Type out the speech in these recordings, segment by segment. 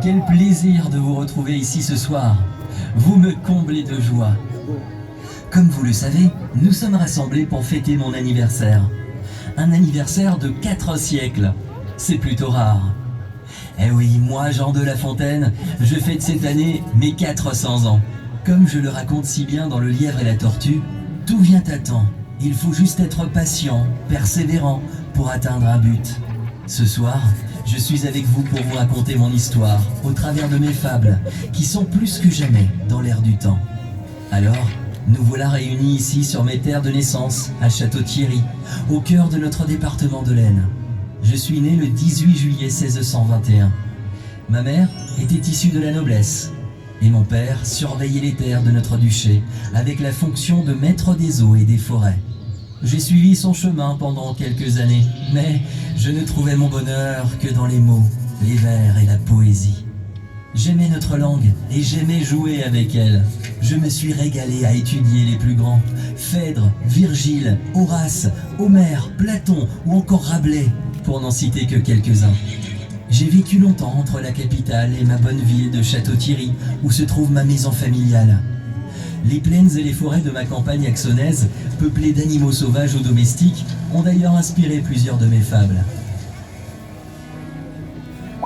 Quel plaisir de vous retrouver ici ce soir. Vous me comblez de joie. Comme vous le savez, nous sommes rassemblés pour fêter mon anniversaire. Un anniversaire de 4 siècles. C'est plutôt rare. Eh oui, moi, Jean de La Fontaine, je fête cette année mes 400 ans. Comme je le raconte si bien dans Le Lièvre et la Tortue, tout vient à temps. Il faut juste être patient, persévérant pour atteindre un but. Ce soir, je suis avec vous pour vous raconter mon histoire au travers de mes fables qui sont plus que jamais dans l'air du temps. Alors, nous voilà réunis ici sur mes terres de naissance, à Château-Thierry, au cœur de notre département de l'Aisne. Je suis né le 18 juillet 1621. Ma mère était issue de la noblesse et mon père surveillait les terres de notre duché avec la fonction de maître des eaux et des forêts. J'ai suivi son chemin pendant quelques années, mais je ne trouvais mon bonheur que dans les mots, les vers et la poésie. J'aimais notre langue et j'aimais jouer avec elle. Je me suis régalé à étudier les plus grands, Phèdre, Virgile, Horace, Homère, Platon ou encore Rabelais, pour n'en citer que quelques-uns. J'ai vécu longtemps entre la capitale et ma bonne ville de Château-Thierry, où se trouve ma maison familiale. Les plaines et les forêts de ma campagne axonaise, peuplées d'animaux sauvages ou domestiques, ont d'ailleurs inspiré plusieurs de mes fables.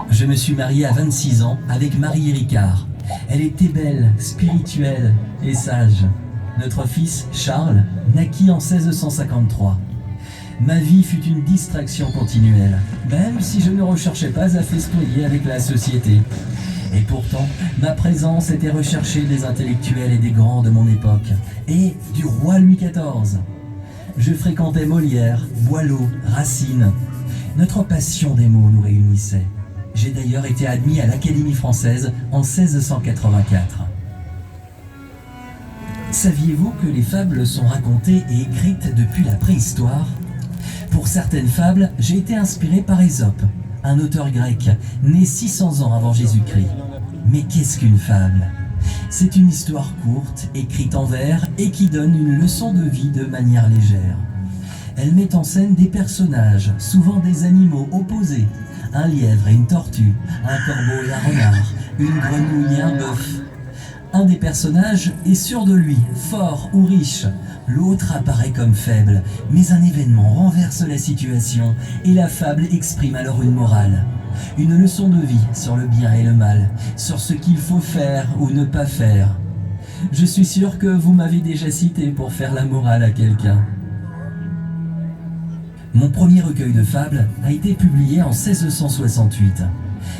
Je me suis marié à 26 ans avec Marie Ricard. Elle était belle, spirituelle et sage. Notre fils, Charles, naquit en 1653. Ma vie fut une distraction continuelle, même si je ne recherchais pas à festoyer avec la société. Et pourtant, ma présence était recherchée des intellectuels et des grands de mon époque, et du roi Louis XIV. Je fréquentais Molière, Boileau, Racine. Notre passion des mots nous réunissait. J'ai d'ailleurs été admis à l'Académie française en 1684. Saviez-vous que les fables sont racontées et écrites depuis la préhistoire ? Pour certaines fables, j'ai été inspiré par Ésope, un auteur grec, né 600 ans avant Jésus-Christ. Mais qu'est-ce qu'une fable ? C'est une histoire courte, écrite en vers et qui donne une leçon de vie de manière légère. Elle met en scène des personnages, souvent des animaux opposés. Un lièvre et une tortue, un corbeau et un renard, une grenouille et un bœuf. Un des personnages est sûr de lui, fort ou riche. L'autre apparaît comme faible, mais un événement renverse la situation et la fable exprime alors une morale. Une leçon de vie sur le bien et le mal, sur ce qu'il faut faire ou ne pas faire. Je suis sûr que vous m'avez déjà cité pour faire la morale à quelqu'un. Mon premier recueil de fables a été publié en 1668.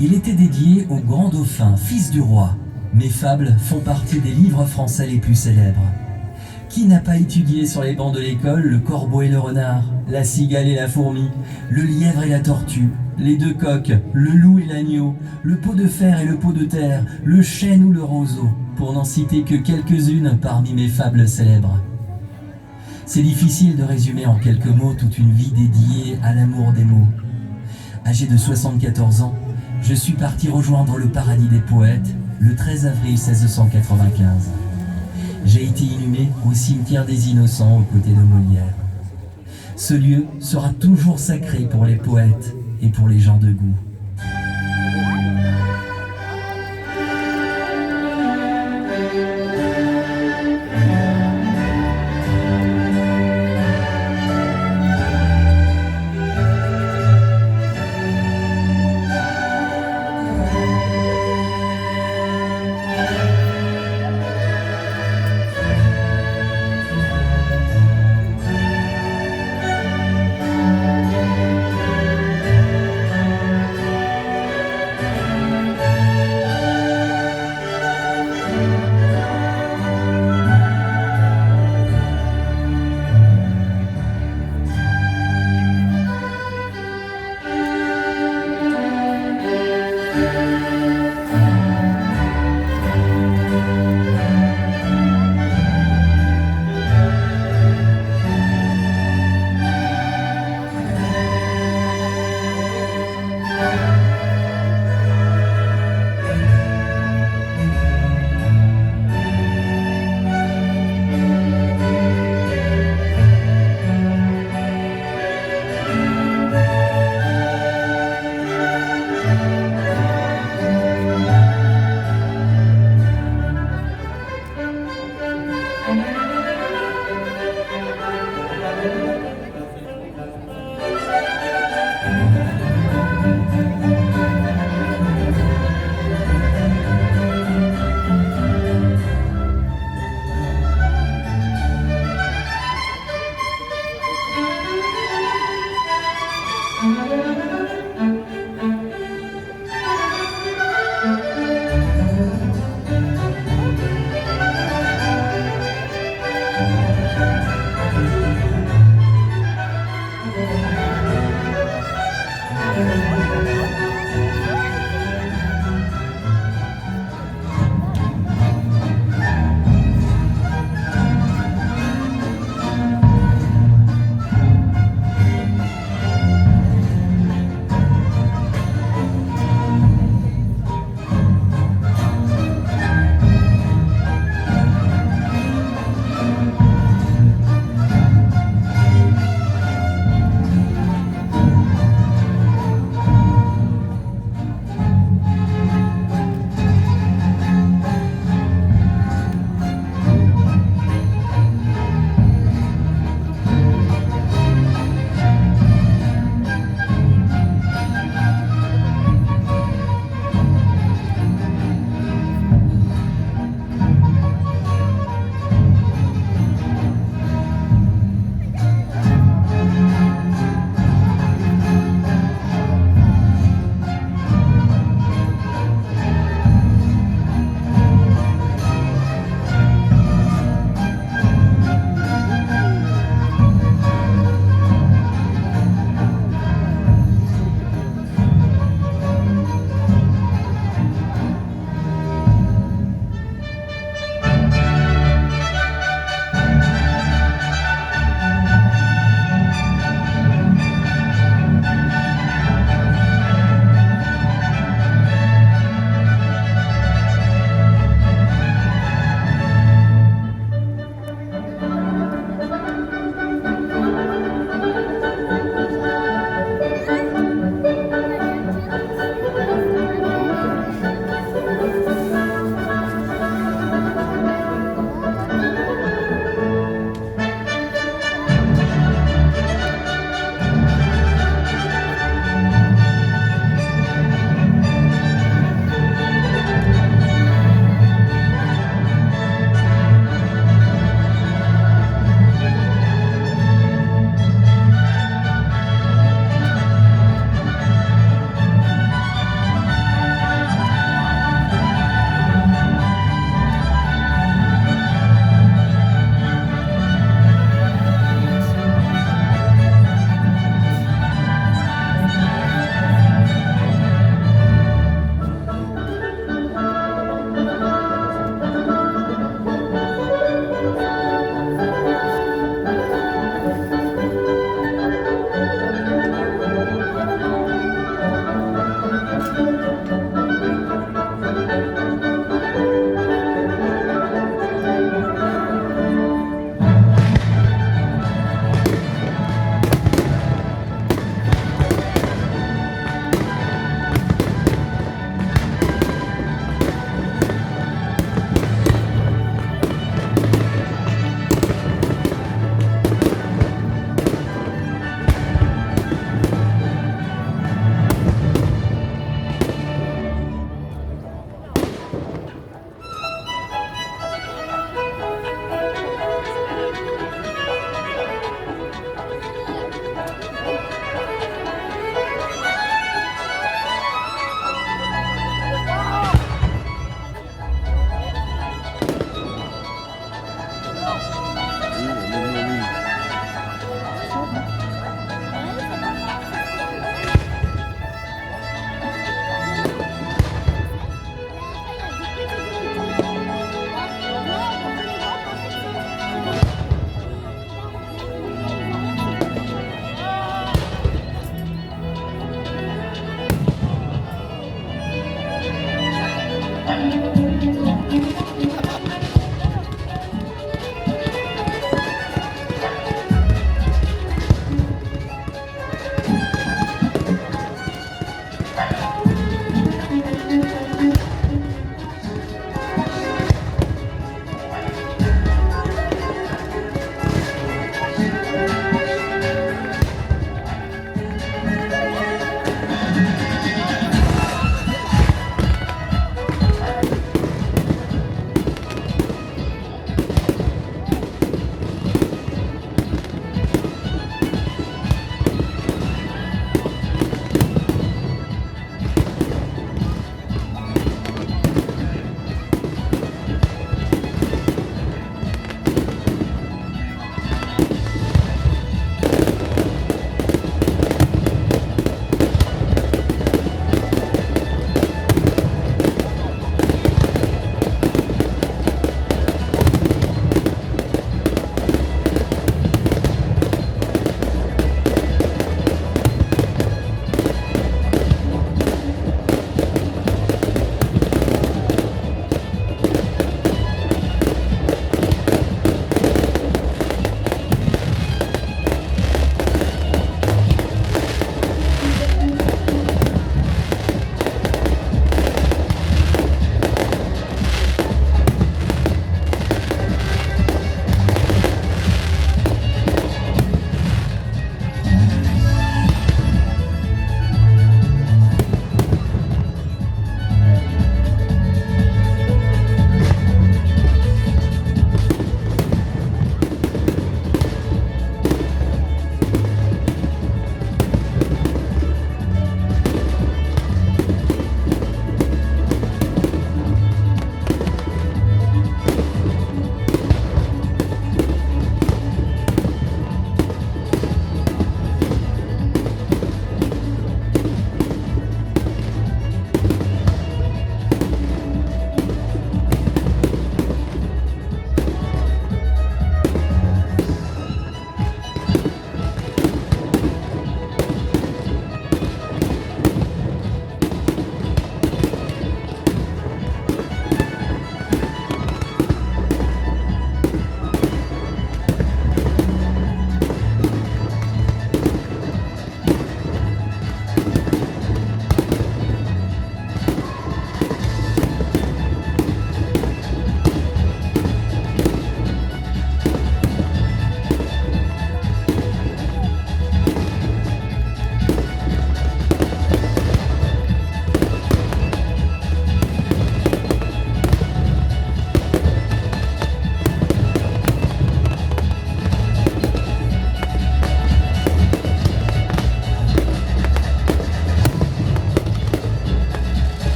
Il était dédié au grand dauphin, fils du roi. Mes fables font partie des livres français les plus célèbres. Qui n'a pas étudié sur les bancs de l'école le corbeau et le renard, la cigale et la fourmi, le lièvre et la tortue, les deux coqs, le loup et l'agneau, le pot de fer et le pot de terre, le chêne ou le roseau, pour n'en citer que quelques-unes parmi mes fables célèbres. C'est difficile de résumer en quelques mots toute une vie dédiée à l'amour des mots. Âgé de 74 ans, je suis parti rejoindre le paradis des poètes le 13 avril 1695. J'ai été inhumé au cimetière des Innocents aux côtés de Molière. Ce lieu sera toujours sacré pour les poètes et pour les gens de goût.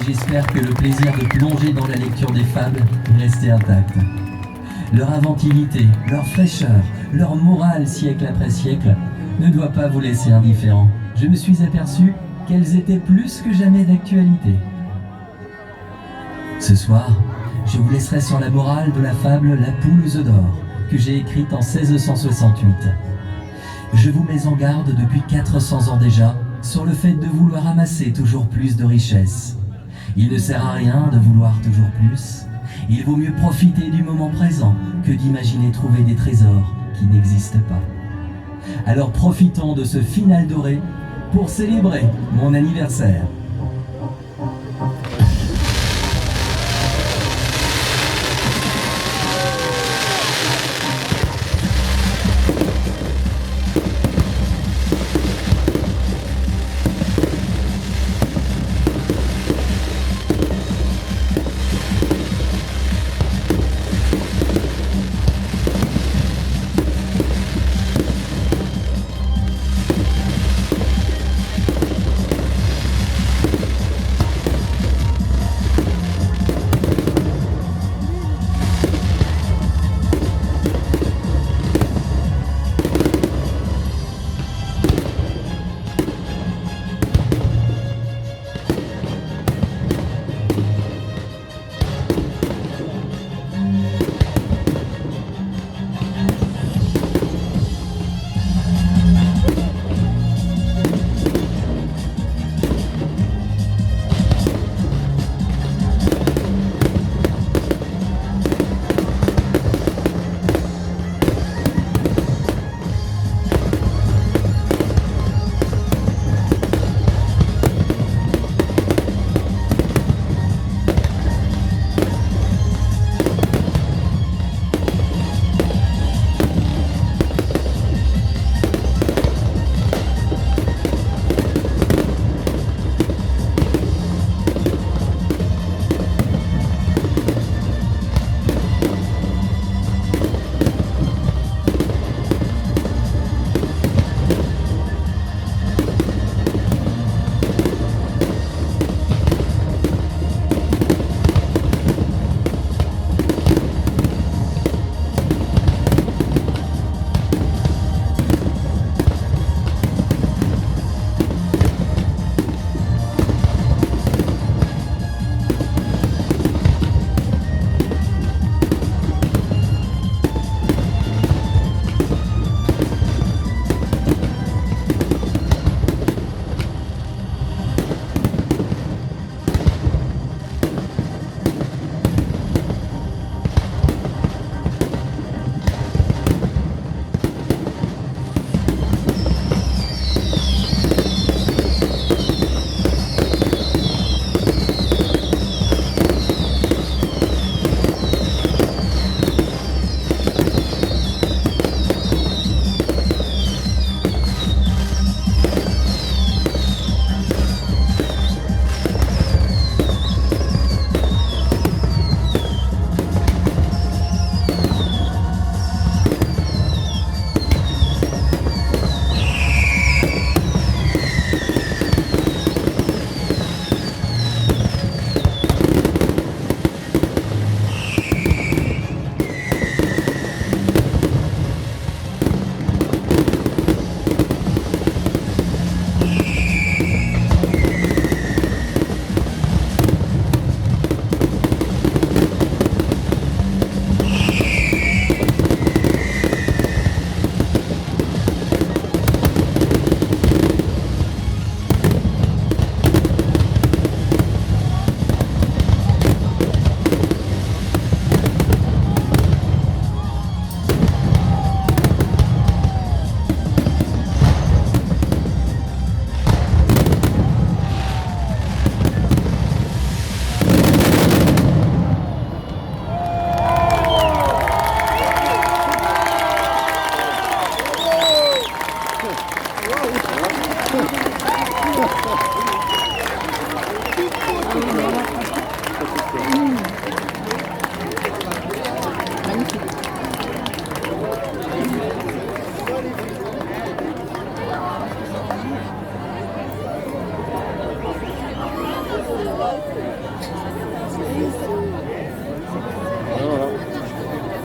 j'espère que le plaisir de plonger dans la lecture des fables est resté intact. Leur inventivité, leur fraîcheur, leur morale siècle après siècle ne doit pas vous laisser indifférent. Je me suis aperçu qu'elles étaient plus que jamais d'actualité. Ce soir, je vous laisserai sur la morale de la fable La poule aux œufs d'or, que j'ai écrite en 1668. Je vous mets en garde depuis 400 ans déjà sur le fait de vouloir amasser toujours plus de richesses. Il ne sert à rien de vouloir toujours plus. Il vaut mieux profiter du moment présent que d'imaginer trouver des trésors qui n'existent pas. Alors profitons de ce final doré pour célébrer mon anniversaire.